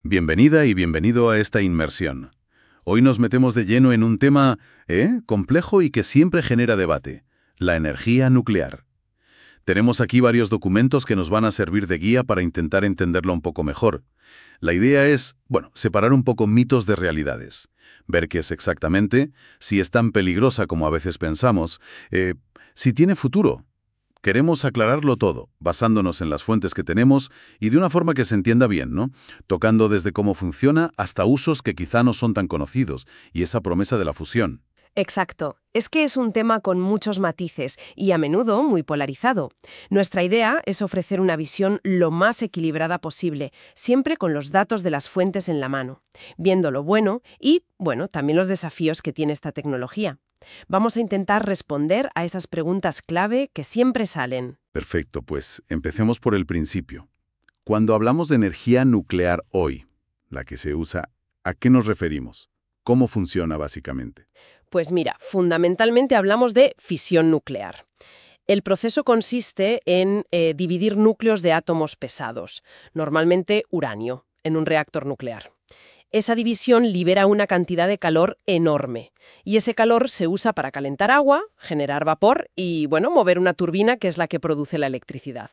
Bienvenida y bienvenido a esta inmersión. Hoy nos metemos de lleno en un tema complejo y que siempre genera debate, la energía nuclear. Tenemos aquí varios documentos que nos van a servir de guía para intentar entenderlo un poco mejor. La idea es, separar un poco mitos de realidades, ver qué es exactamente, si es tan peligrosa como a veces pensamos, si tiene futuro. Queremos aclararlo todo, basándonos en las fuentes que tenemos y de una forma que se entienda bien, ¿no? Tocando desde cómo funciona hasta usos que quizá no son tan conocidos y esa promesa de la fusión. Exacto. Es que es un tema con muchos matices y a menudo muy polarizado. Nuestra idea es ofrecer una visión lo más equilibrada posible, siempre con los datos de las fuentes en la mano, viendo lo bueno y, también los desafíos que tiene esta tecnología. Vamos a intentar responder a esas preguntas clave que siempre salen. Perfecto, pues empecemos por el principio. Cuando hablamos de energía nuclear hoy, la que se usa, ¿a qué nos referimos? ¿Cómo funciona básicamente? Pues mira, fundamentalmente hablamos de fisión nuclear. El proceso consiste en dividir núcleos de átomos pesados, normalmente uranio, en un reactor nuclear. Esa división libera una cantidad de calor enorme y ese calor se usa para calentar agua, generar vapor y, mover una turbina que es la que produce la electricidad.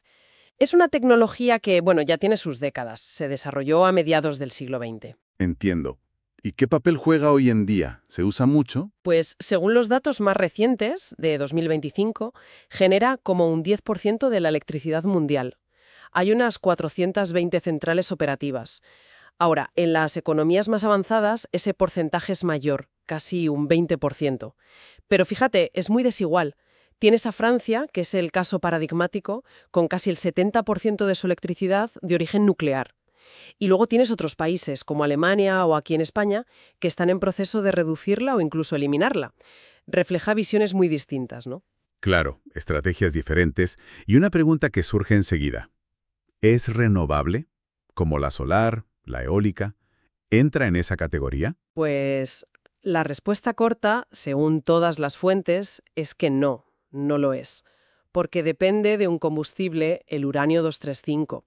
Es una tecnología que, ya tiene sus décadas. Se desarrolló a mediados del siglo XX. Entiendo. ¿Y qué papel juega hoy en día? ¿Se usa mucho? Pues, según los datos más recientes, de 2025, genera como un 10% de la electricidad mundial. Hay unas 420 centrales operativas. Ahora, en las economías más avanzadas, ese porcentaje es mayor, casi un 20%. Pero fíjate, es muy desigual. Tienes a Francia, que es el caso paradigmático, con casi el 70% de su electricidad de origen nuclear. Y luego tienes otros países, como Alemania o aquí en España, que están en proceso de reducirla o incluso eliminarla. Refleja visiones muy distintas, ¿no? Claro, estrategias diferentes y una pregunta que surge enseguida. ¿Es renovable? ¿Como la solar, la eólica? ¿Entra en esa categoría? Pues la respuesta corta, según todas las fuentes, es que no, no lo es. Porque depende de un combustible, el uranio 235,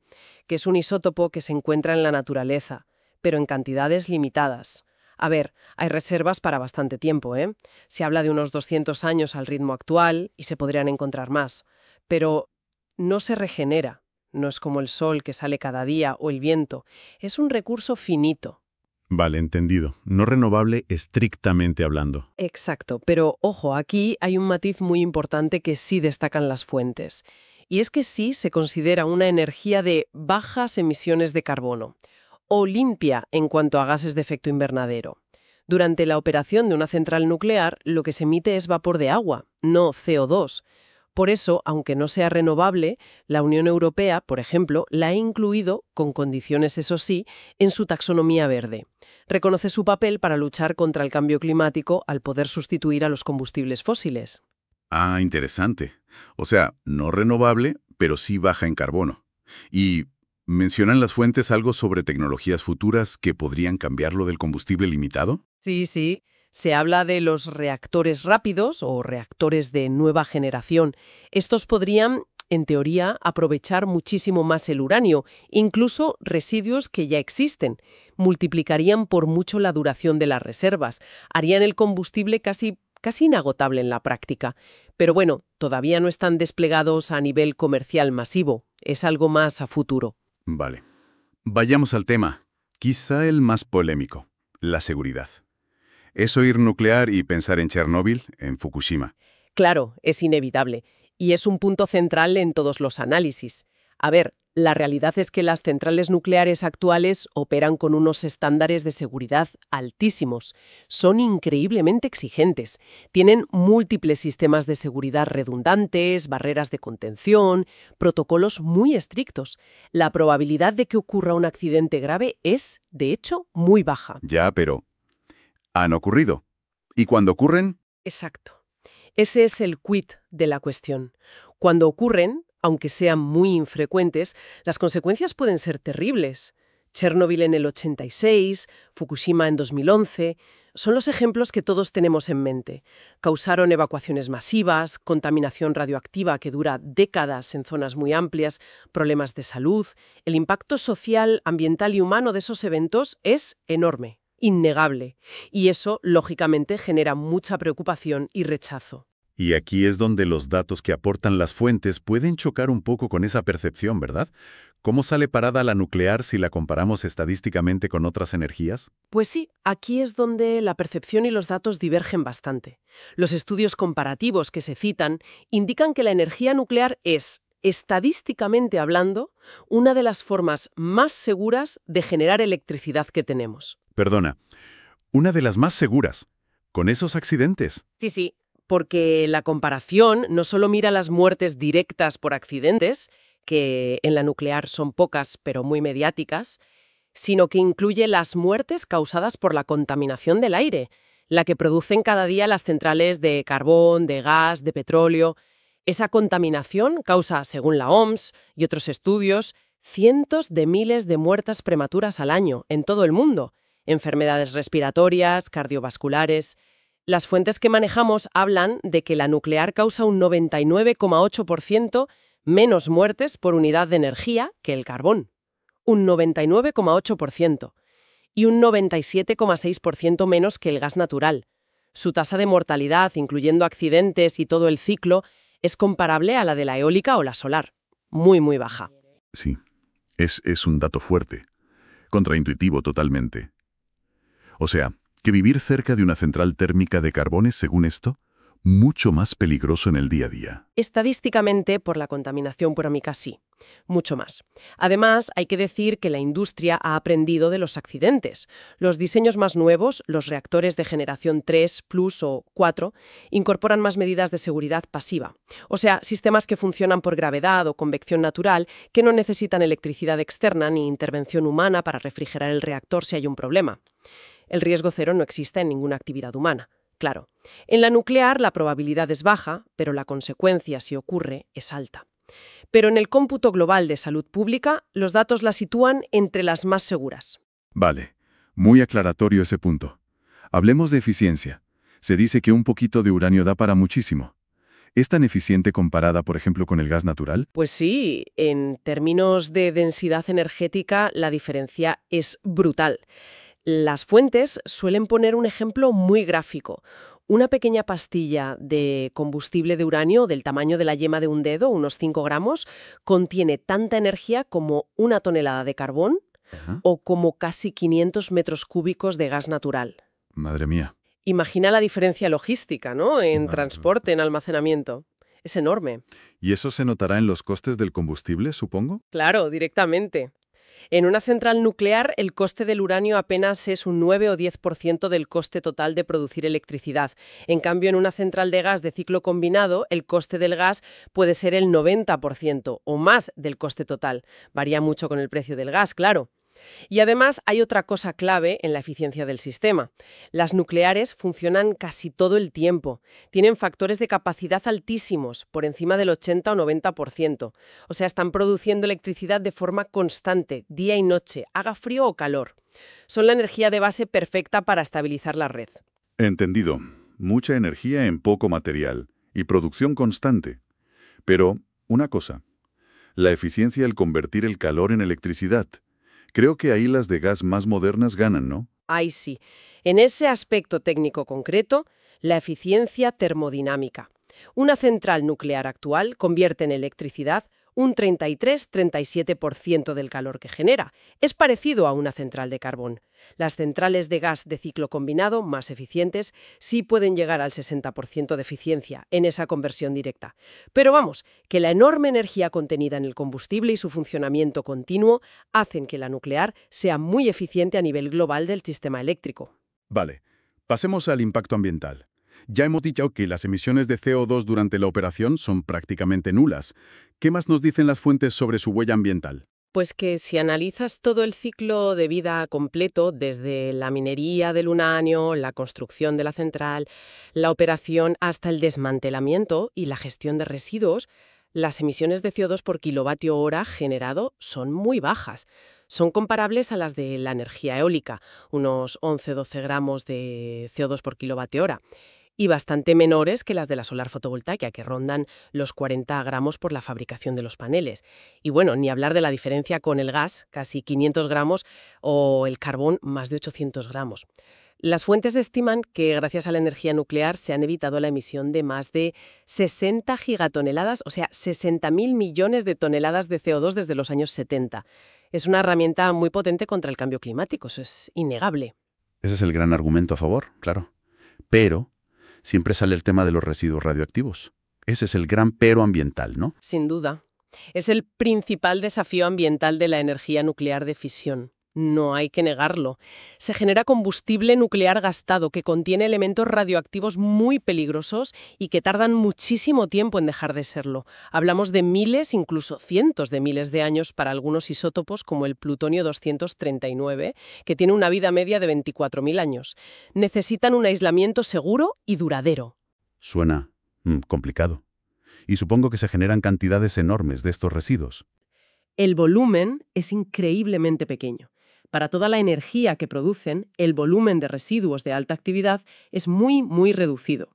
que es un isótopo que se encuentra en la naturaleza, pero en cantidades limitadas. A ver, hay reservas para bastante tiempo, ¿eh? Se habla de unos 200 años al ritmo actual y se podrían encontrar más. Pero no se regenera. No es como el sol que sale cada día o el viento. Es un recurso finito. Vale, entendido. No renovable estrictamente hablando. Exacto, pero ojo, aquí hay un matiz muy importante que sí destacan las fuentes. Y es que sí se considera una energía de bajas emisiones de carbono o limpia en cuanto a gases de efecto invernadero. Durante la operación de una central nuclear, lo que se emite es vapor de agua, no CO2. Por eso, aunque no sea renovable, la Unión Europea, por ejemplo, la ha incluido, con condiciones eso sí, en su taxonomía verde. Reconoce su papel para luchar contra el cambio climático al poder sustituir a los combustibles fósiles. Ah, interesante. O sea, no renovable, pero sí baja en carbono. Y ¿mencionan las fuentes algo sobre tecnologías futuras que podrían cambiarlo del combustible limitado? Sí, sí. Se habla de los reactores rápidos o reactores de nueva generación. Estos podrían, en teoría, aprovechar muchísimo más el uranio, incluso residuos que ya existen. Multiplicarían por mucho la duración de las reservas. Harían el combustible casi inagotable en la práctica. Pero todavía no están desplegados a nivel comercial masivo. Es algo más a futuro. Vale. Vayamos al tema, quizá el más polémico, la seguridad. ¿Es oír nuclear y pensar en Chernóbil, en Fukushima? Claro, es inevitable, y es un punto central en todos los análisis. A ver, la realidad es que las centrales nucleares actuales operan con unos estándares de seguridad altísimos. Son increíblemente exigentes. Tienen múltiples sistemas de seguridad redundantes, barreras de contención, protocolos muy estrictos. La probabilidad de que ocurra un accidente grave es, de hecho, muy baja. Ya, pero han ocurrido. ¿Y cuando ocurren? Exacto. Ese es el quid de la cuestión. Cuando ocurren, aunque sean muy infrecuentes, las consecuencias pueden ser terribles. Chernobyl en el 86, Fukushima en 2011, son los ejemplos que todos tenemos en mente. Causaron evacuaciones masivas, contaminación radioactiva que dura décadas en zonas muy amplias, problemas de salud. El impacto social, ambiental y humano de esos eventos es enorme, innegable. Y eso, lógicamente, genera mucha preocupación y rechazo. Y aquí es donde los datos que aportan las fuentes pueden chocar un poco con esa percepción, ¿verdad? ¿Cómo sale parada la nuclear si la comparamos estadísticamente con otras energías? Pues sí, aquí es donde la percepción y los datos divergen bastante. Los estudios comparativos que se citan indican que la energía nuclear es, estadísticamente hablando, una de las formas más seguras de generar electricidad que tenemos. Perdona, una de las más seguras, con esos accidentes. Sí, porque la comparación no solo mira las muertes directas por accidentes, que en la nuclear son pocas pero muy mediáticas, sino que incluye las muertes causadas por la contaminación del aire, la que producen cada día las centrales de carbón, de gas, de petróleo. Esa contaminación causa, según la OMS y otros estudios, cientos de miles de muertes prematuras al año en todo el mundo, enfermedades respiratorias, cardiovasculares. Las fuentes que manejamos hablan de que la nuclear causa un 99,8% menos muertes por unidad de energía que el carbón. Un 99,8% y un 97,6% menos que el gas natural. Su tasa de mortalidad, incluyendo accidentes y todo el ciclo, es comparable a la de la eólica o la solar. Muy, muy baja. Sí, es un dato fuerte, contraintuitivo totalmente. O sea, que vivir cerca de una central térmica de carbón es, según esto, mucho más peligroso en el día a día. Estadísticamente, por la contaminación purámica sí, mucho más. Además, hay que decir que la industria ha aprendido de los accidentes. Los diseños más nuevos, los reactores de generación 3, Plus o 4, incorporan más medidas de seguridad pasiva. O sea, sistemas que funcionan por gravedad o convección natural, que no necesitan electricidad externa ni intervención humana para refrigerar el reactor si hay un problema. El riesgo cero no existe en ninguna actividad humana. Claro, en la nuclear la probabilidad es baja, pero la consecuencia, si ocurre, es alta. Pero en el cómputo global de salud pública, los datos la sitúan entre las más seguras. Vale, muy aclaratorio ese punto. Hablemos de eficiencia. Se dice que un poquito de uranio da para muchísimo. ¿Es tan eficiente comparada, por ejemplo, con el gas natural? Pues sí, en términos de densidad energética, la diferencia es brutal. Las fuentes suelen poner un ejemplo muy gráfico. Una pequeña pastilla de combustible de uranio del tamaño de la yema de un dedo, unos 5 gramos, contiene tanta energía como 1 tonelada de carbón o como casi 500 metros cúbicos de gas natural. Madre mía. Imagina la diferencia logística, ¿no? En transporte, en almacenamiento. Es enorme. ¿Y eso se notará en los costes del combustible, supongo? Claro, directamente. En una central nuclear, el coste del uranio apenas es un 9 o 10% del coste total de producir electricidad. En cambio, en una central de gas de ciclo combinado, el coste del gas puede ser el 90% o más del coste total. Varía mucho con el precio del gas, claro. Y además hay otra cosa clave en la eficiencia del sistema. Las nucleares funcionan casi todo el tiempo. Tienen factores de capacidad altísimos, por encima del 80 o 90%. O sea, están produciendo electricidad de forma constante, día y noche, haga frío o calor. Son la energía de base perfecta para estabilizar la red. Entendido. Mucha energía en poco material y producción constante. Pero, una cosa. La eficiencia al convertir el calor en electricidad. Creo que ahí las de gas más modernas ganan, ¿no? Ahí sí. En ese aspecto técnico concreto, la eficiencia termodinámica. Una central nuclear actual convierte en electricidad un 33-37% del calor que genera. Es parecido a una central de carbón. Las centrales de gas de ciclo combinado, más eficientes, sí pueden llegar al 60% de eficiencia en esa conversión directa. Pero vamos, que la enorme energía contenida en el combustible y su funcionamiento continuo hacen que la nuclear sea muy eficiente a nivel global del sistema eléctrico. Vale, pasemos al impacto ambiental. Ya hemos dicho que las emisiones de CO2 durante la operación son prácticamente nulas. ¿Qué más nos dicen las fuentes sobre su huella ambiental? Pues que si analizas todo el ciclo de vida completo, desde la minería del uranio, la construcción de la central, la operación hasta el desmantelamiento y la gestión de residuos, las emisiones de CO2 por kilovatio hora generado son muy bajas. Son comparables a las de la energía eólica, unos 11-12 gramos de CO2 por kilovatio hora, y bastante menores que las de la solar fotovoltaica, que rondan los 40 gramos por la fabricación de los paneles. Y bueno, ni hablar de la diferencia con el gas, casi 500 gramos, o el carbón, más de 800 gramos. Las fuentes estiman que gracias a la energía nuclear se han evitado la emisión de más de 60 gigatoneladas, o sea, 60.000 millones de toneladas de CO2 desde los años 70. Es una herramienta muy potente contra el cambio climático, eso es innegable. Ese es el gran argumento a favor, claro. Pero siempre sale el tema de los residuos radioactivos. Ese es el gran pero ambiental, ¿no? Sin duda. Es el principal desafío ambiental de la energía nuclear de fisión. No hay que negarlo. Se genera combustible nuclear gastado que contiene elementos radioactivos muy peligrosos y que tardan muchísimo tiempo en dejar de serlo. Hablamos de miles, incluso cientos de miles de años para algunos isótopos como el plutonio 239, que tiene una vida media de 24.000 años. Necesitan un aislamiento seguro y duradero. Suena complicado. Y supongo que se generan cantidades enormes de estos residuos. El volumen es increíblemente pequeño. Para toda la energía que producen, el volumen de residuos de alta actividad es muy, muy reducido.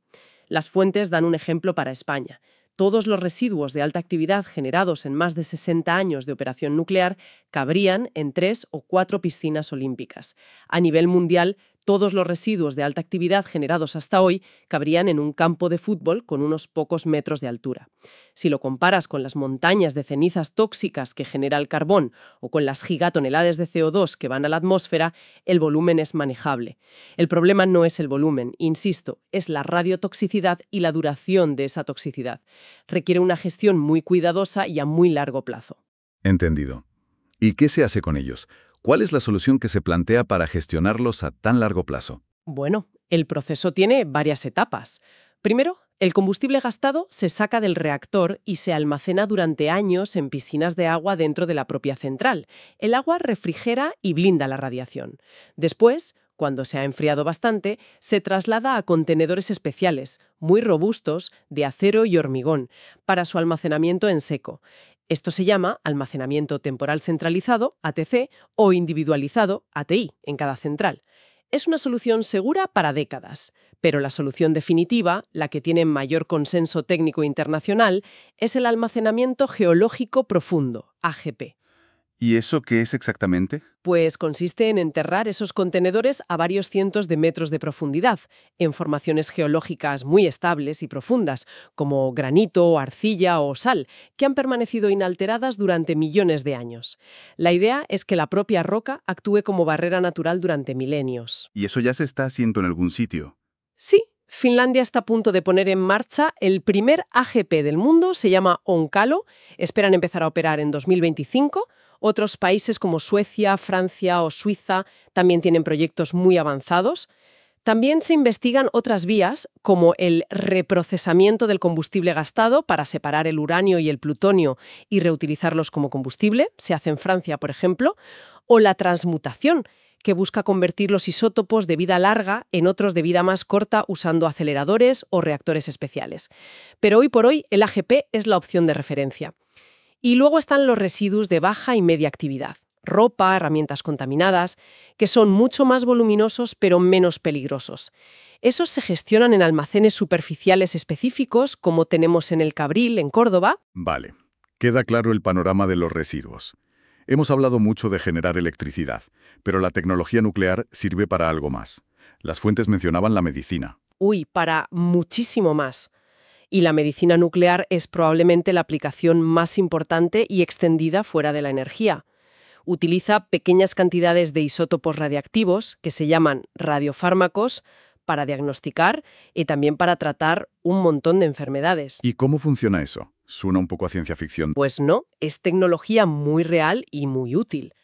Las fuentes dan un ejemplo para España. Todos los residuos de alta actividad generados en más de 60 años de operación nuclear cabrían en 3 o 4 piscinas olímpicas. A nivel mundial, todos los residuos de alta actividad generados hasta hoy cabrían en un campo de fútbol con unos pocos metros de altura. Si lo comparas con las montañas de cenizas tóxicas que genera el carbón o con las gigatoneladas de CO2 que van a la atmósfera, el volumen es manejable. El problema no es el volumen, insisto, es la radiotoxicidad y la duración de esa toxicidad. Requiere una gestión muy cuidadosa y a muy largo plazo. Entendido. ¿Y qué se hace con ellos? ¿Cuál es la solución que se plantea para gestionarlos a tan largo plazo? Bueno, el proceso tiene varias etapas. Primero, el combustible gastado se saca del reactor y se almacena durante años en piscinas de agua dentro de la propia central. El agua refrigera y blinda la radiación. Después, cuando se ha enfriado bastante, se traslada a contenedores especiales, muy robustos, de acero y hormigón, para su almacenamiento en seco. Esto se llama almacenamiento temporal centralizado, ATC, o individualizado, ATI, en cada central. Es una solución segura para décadas, pero la solución definitiva, la que tiene mayor consenso técnico internacional, es el almacenamiento geológico profundo, AGP. ¿Y eso qué es exactamente? Pues consiste en enterrar esos contenedores a varios cientos de metros de profundidad, en formaciones geológicas muy estables y profundas, como granito, arcilla o sal, que han permanecido inalteradas durante millones de años. La idea es que la propia roca actúe como barrera natural durante milenios. ¿Y eso ya se está haciendo en algún sitio? Sí, Finlandia está a punto de poner en marcha el primer AGP del mundo, se llama Onkalo, esperan empezar a operar en 2025. Otros países como Suecia, Francia o Suiza también tienen proyectos muy avanzados. También se investigan otras vías, como el reprocesamiento del combustible gastado para separar el uranio y el plutonio y reutilizarlos como combustible, se hace en Francia, por ejemplo, o la transmutación, que busca convertir los isótopos de vida larga en otros de vida más corta usando aceleradores o reactores especiales. Pero hoy por hoy el AGP es la opción de referencia. Y luego están los residuos de baja y media actividad, ropa, herramientas contaminadas, que son mucho más voluminosos pero menos peligrosos. Esos se gestionan en almacenes superficiales específicos, como tenemos en el Cabril, en Córdoba. Vale, queda claro el panorama de los residuos. Hemos hablado mucho de generar electricidad, pero la tecnología nuclear sirve para algo más. Las fuentes mencionaban la medicina. Para muchísimo más. Y la medicina nuclear es probablemente la aplicación más importante y extendida fuera de la energía. Utiliza pequeñas cantidades de isótopos radiactivos, que se llaman radiofármacos, para diagnosticar y también para tratar un montón de enfermedades. ¿Y cómo funciona eso? Suena un poco a ciencia ficción. Pues no, es tecnología muy real y muy útil.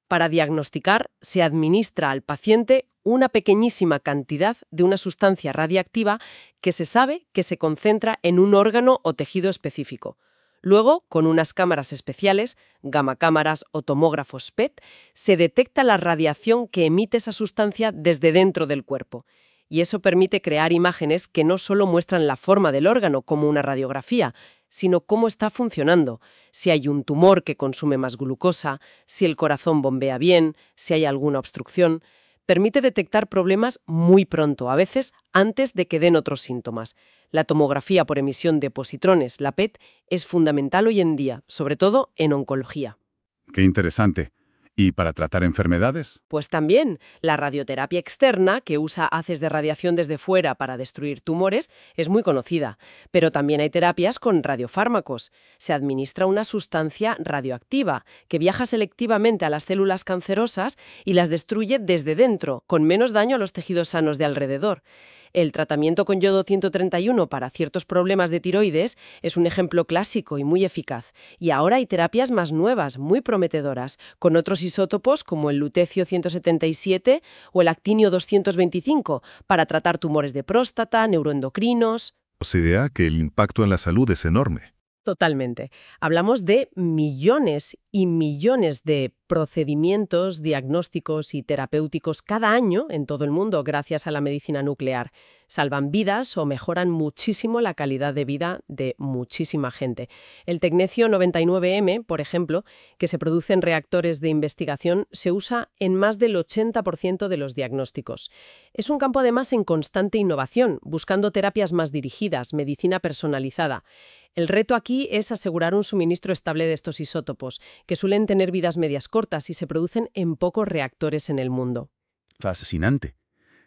Para diagnosticar, se administra al paciente una pequeñísima cantidad de una sustancia radiactiva que se sabe que se concentra en un órgano o tejido específico. Luego, con unas cámaras especiales, gamacámaras o tomógrafos PET, se detecta la radiación que emite esa sustancia desde dentro del cuerpo. y eso permite crear imágenes que no solo muestran la forma del órgano como una radiografía, sino cómo está funcionando, si hay un tumor que consume más glucosa, si el corazón bombea bien, si hay alguna obstrucción. Permite detectar problemas muy pronto, a veces antes de que den otros síntomas. La tomografía por emisión de positrones, la PET, es fundamental hoy en día, sobre todo en oncología. Qué interesante. ¿Y para tratar enfermedades? Pues también, la radioterapia externa, que usa haces de radiación desde fuera para destruir tumores, es muy conocida. Pero también hay terapias con radiofármacos. Se administra una sustancia radioactiva que viaja selectivamente a las células cancerosas y las destruye desde dentro, con menos daño a los tejidos sanos de alrededor. El tratamiento con yodo 131 para ciertos problemas de tiroides es un ejemplo clásico y muy eficaz. Y ahora hay terapias más nuevas, muy prometedoras, con otros isótopos como el lutecio 177 o el actinio 225 para tratar tumores de próstata, neuroendocrinos. Se idea que el impacto en la salud es enorme. Totalmente. Hablamos de millones y millones de procedimientos diagnósticos y terapéuticos cada año en todo el mundo gracias a la medicina nuclear. Salvan vidas o mejoran muchísimo la calidad de vida de muchísima gente. El tecnecio 99M, por ejemplo, que se produce en reactores de investigación, se usa en más del 80% de los diagnósticos. Es un campo además en constante innovación, buscando terapias más dirigidas, medicina personalizada. El reto aquí es asegurar un suministro estable de estos isótopos, que suelen tener vidas medias cortas y se producen en pocos reactores en el mundo. Fascinante.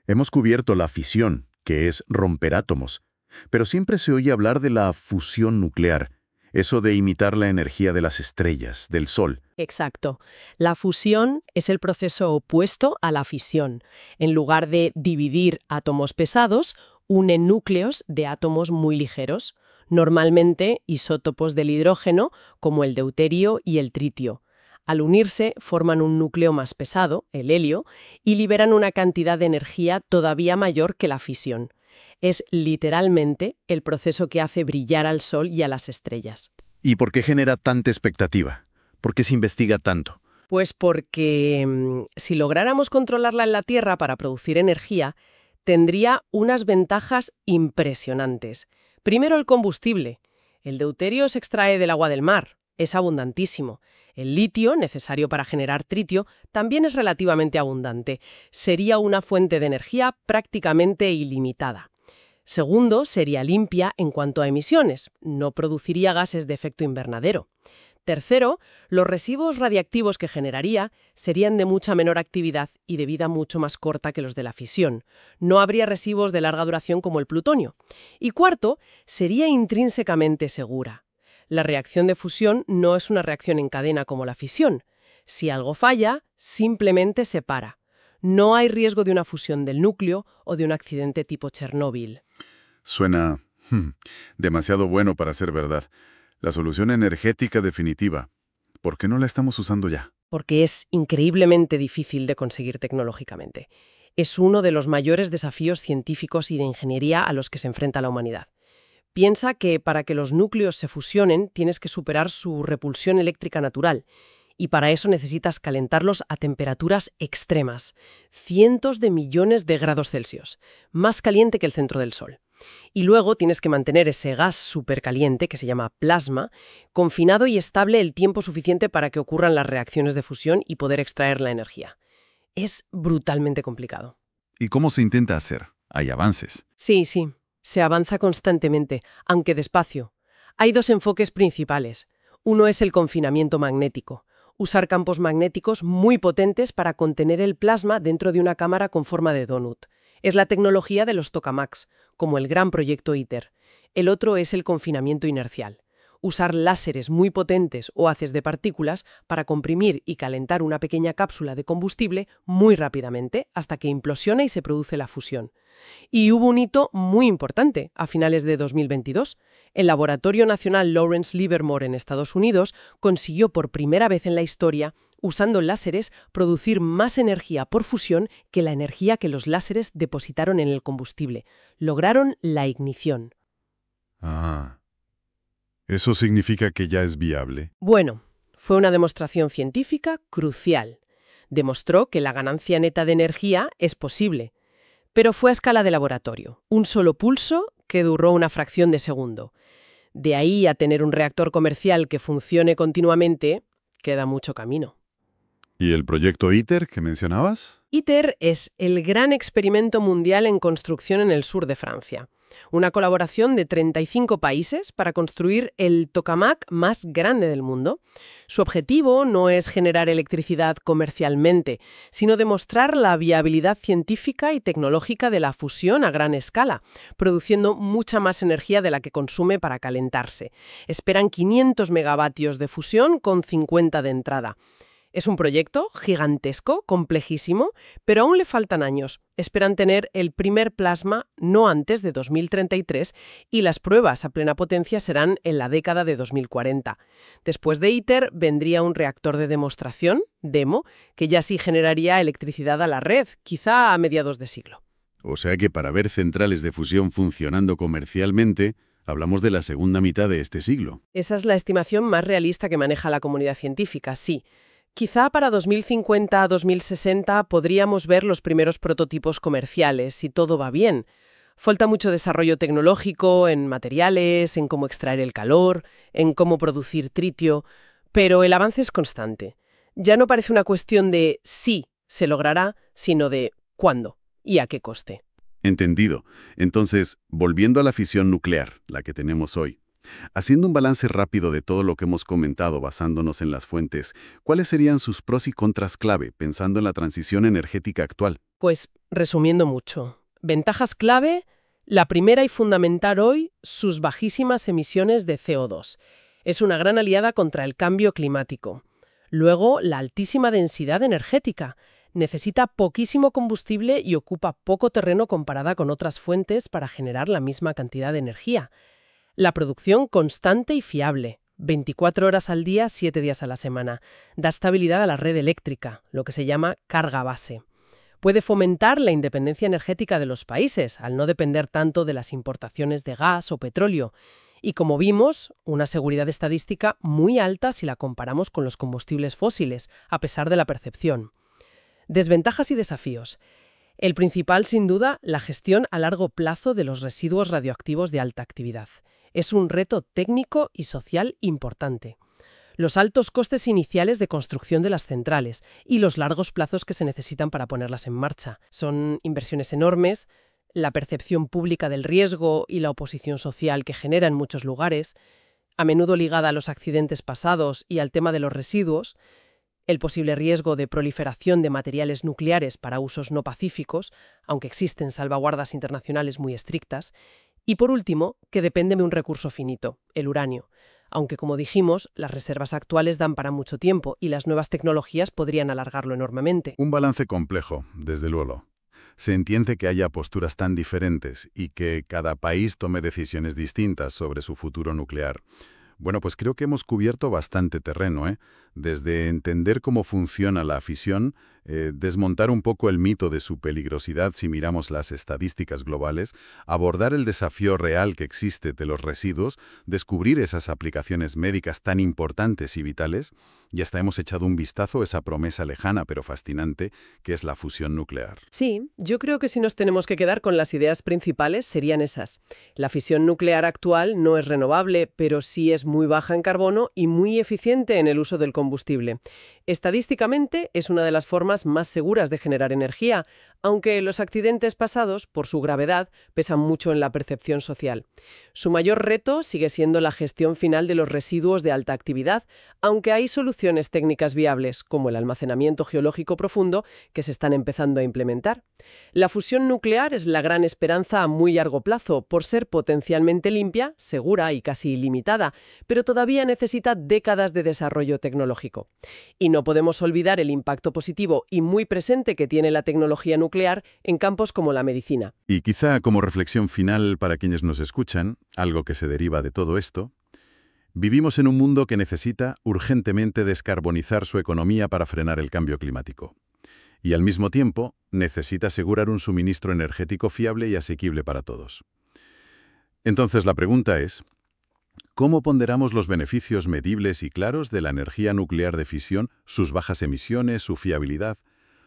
Hemos cubierto la fisión, que es romper átomos, pero siempre se oye hablar de la fusión nuclear, eso de imitar la energía de las estrellas, del Sol. Exacto. La fusión es el proceso opuesto a la fisión. En lugar de dividir átomos pesados, une núcleos de átomos muy ligeros, normalmente isótopos del hidrógeno, como el deuterio y el tritio. Al unirse, forman un núcleo más pesado, el helio, y liberan una cantidad de energía todavía mayor que la fisión. Es literalmente el proceso que hace brillar al Sol y a las estrellas. ¿Y por qué genera tanta expectativa? ¿Por qué se investiga tanto? Pues porque si lográramos controlarla en la Tierra para producir energía, tendría unas ventajas impresionantes. Primero, el combustible. El deuterio se extrae del agua del mar. Es abundantísimo. El litio, necesario para generar tritio, también es relativamente abundante. Sería una fuente de energía prácticamente ilimitada. Segundo, sería limpia en cuanto a emisiones. No produciría gases de efecto invernadero. Tercero, los residuos radiactivos que generaría serían de mucha menor actividad y de vida mucho más corta que los de la fisión. No habría residuos de larga duración como el plutonio. Y cuarto, sería intrínsecamente segura. La reacción de fusión no es una reacción en cadena como la fisión. Si algo falla, simplemente se para. No hay riesgo de una fusión del núcleo o de un accidente tipo Chernóbil. Suena demasiado bueno para ser verdad. La solución energética definitiva. ¿Por qué no la estamos usando ya? Porque es increíblemente difícil de conseguir tecnológicamente. Es uno de los mayores desafíos científicos y de ingeniería a los que se enfrenta la humanidad. Piensa que para que los núcleos se fusionen tienes que superar su repulsión eléctrica natural, y para eso necesitas calentarlos a temperaturas extremas, cientos de millones de grados Celsius, más caliente que el centro del Sol. Y luego tienes que mantener ese gas supercaliente, que se llama plasma, confinado y estable el tiempo suficiente para que ocurran las reacciones de fusión y poder extraer la energía. Es brutalmente complicado. ¿Y cómo se intenta hacer? ¿Hay avances? Sí. Se avanza constantemente, aunque despacio. Hay dos enfoques principales. Uno es el confinamiento magnético. Usar campos magnéticos muy potentes para contener el plasma dentro de una cámara con forma de donut. Es la tecnología de los tokamaks, como el gran proyecto ITER. El otro es el confinamiento inercial. Usar láseres muy potentes o haces de partículas para comprimir y calentar una pequeña cápsula de combustible muy rápidamente hasta que implosiona y se produce la fusión. Y hubo un hito muy importante a finales de 2022. El Laboratorio Nacional Lawrence Livermore en Estados Unidos consiguió por primera vez en la historia, usando láseres, producir más energía por fusión que la energía que los láseres depositaron en el combustible. Lograron la ignición. ¿Eso significa que ya es viable? Bueno, fue una demostración científica crucial. Demostró que la ganancia neta de energía es posible. pero fue a escala de laboratorio, un solo pulso que duró una fracción de segundo. De ahí a tener un reactor comercial que funcione continuamente, queda mucho camino. ¿Y el proyecto ITER que mencionabas? ITER es el gran experimento mundial en construcción en el sur de Francia. Una colaboración de 35 países para construir el tokamak más grande del mundo. Su objetivo no es generar electricidad comercialmente, sino demostrar la viabilidad científica y tecnológica de la fusión a gran escala, produciendo mucha más energía de la que consume para calentarse. Esperan 500 megavatios de fusión con 50 de entrada. Es un proyecto gigantesco, complejísimo, pero aún le faltan años. Esperan tener el primer plasma no antes de 2033 y las pruebas a plena potencia serán en la década de 2040. Después de ITER vendría un reactor de demostración, DEMO, que ya sí generaría electricidad a la red, quizá a mediados de siglo. O sea que para ver centrales de fusión funcionando comercialmente, hablamos de la segunda mitad de este siglo. Esa es la estimación más realista que maneja la comunidad científica, sí. Quizá para 2050 a 2060 podríamos ver los primeros prototipos comerciales, si todo va bien. Falta mucho desarrollo tecnológico en materiales, en cómo extraer el calor, en cómo producir tritio, pero el avance es constante. Ya no parece una cuestión de si se logrará, sino de cuándo y a qué coste. Entendido. Entonces, volviendo a la fisión nuclear, la que tenemos hoy. Haciendo un balance rápido de todo lo que hemos comentado basándonos en las fuentes, ¿cuáles serían sus pros y contras clave pensando en la transición energética actual? Pues, resumiendo mucho, ventajas clave, la primera y fundamental hoy, sus bajísimas emisiones de CO2. Es una gran aliada contra el cambio climático. Luego, la altísima densidad energética. Necesita poquísimo combustible y ocupa poco terreno comparada con otras fuentes para generar la misma cantidad de energía. La producción constante y fiable, 24 horas al día, 7 días a la semana. Da estabilidad a la red eléctrica, lo que se llama carga base. Puede fomentar la independencia energética de los países, al no depender tanto de las importaciones de gas o petróleo. Y como vimos, una seguridad estadística muy alta si la comparamos con los combustibles fósiles, a pesar de la percepción. Desventajas y desafíos. El principal, sin duda, la gestión a largo plazo de los residuos radioactivos de alta actividad. Es un reto técnico y social importante. Los altos costes iniciales de construcción de las centrales y los largos plazos que se necesitan para ponerlas en marcha. Son inversiones enormes, la percepción pública del riesgo y la oposición social que genera en muchos lugares, a menudo ligada a los accidentes pasados y al tema de los residuos, el posible riesgo de proliferación de materiales nucleares para usos no pacíficos, aunque existen salvaguardas internacionales muy estrictas, y por último, que depende de un recurso finito, el uranio, aunque como dijimos, las reservas actuales dan para mucho tiempo y las nuevas tecnologías podrían alargarlo enormemente. Un balance complejo, desde luego. Se entiende que haya posturas tan diferentes y que cada país tome decisiones distintas sobre su futuro nuclear. Bueno, pues creo que hemos cubierto bastante terreno, ¿eh? Desde entender cómo funciona la fisión, desmontar un poco el mito de su peligrosidad si miramos las estadísticas globales, abordar el desafío real que existe de los residuos, descubrir esas aplicaciones médicas tan importantes y vitales, y hasta hemos echado un vistazo a esa promesa lejana pero fascinante que es la fusión nuclear. Sí, yo creo que si nos tenemos que quedar con las ideas principales serían esas. La fisión nuclear actual no es renovable, pero sí es muy baja en carbono y muy eficiente en el uso del combustible. Estadísticamente es una de las formas más seguras de generar energía, aunque los accidentes pasados, por su gravedad, pesan mucho en la percepción social. Su mayor reto sigue siendo la gestión final de los residuos de alta actividad, aunque hay soluciones técnicas viables, como el almacenamiento geológico profundo, que se están empezando a implementar. La fusión nuclear es la gran esperanza a muy largo plazo, por ser potencialmente limpia, segura y casi ilimitada, pero todavía necesita décadas de desarrollo tecnológico. Y no podemos olvidar el impacto positivo y muy presente que tiene la tecnología nuclear en campos como la medicina. Y quizá como reflexión final para quienes nos escuchan, algo que se deriva de todo esto, vivimos en un mundo que necesita urgentemente descarbonizar su economía para frenar el cambio climático. Y al mismo tiempo, necesita asegurar un suministro energético fiable y asequible para todos. Entonces la pregunta es, ¿cómo ponderamos los beneficios medibles y claros de la energía nuclear de fisión, sus bajas emisiones, su fiabilidad,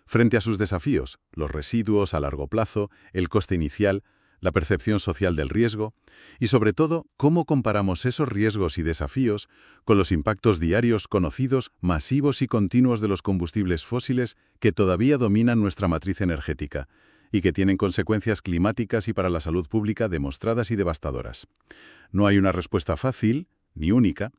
frente a sus desafíos, los residuos a largo plazo, el coste inicial, la percepción social del riesgo y, sobre todo, cómo comparamos esos riesgos y desafíos con los impactos diarios conocidos, masivos y continuos de los combustibles fósiles que todavía dominan nuestra matriz energética y que tienen consecuencias climáticas y para la salud pública demostradas y devastadoras. No hay una respuesta fácil, ni única,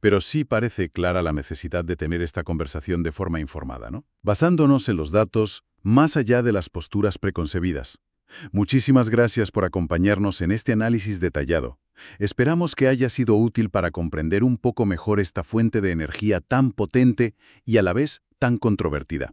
pero sí parece clara la necesidad de tener esta conversación de forma informada, ¿no? Basándonos en los datos, más allá de las posturas preconcebidas. Muchísimas gracias por acompañarnos en este análisis detallado. Esperamos que haya sido útil para comprender un poco mejor esta fuente de energía tan potente y a la vez tan controvertida.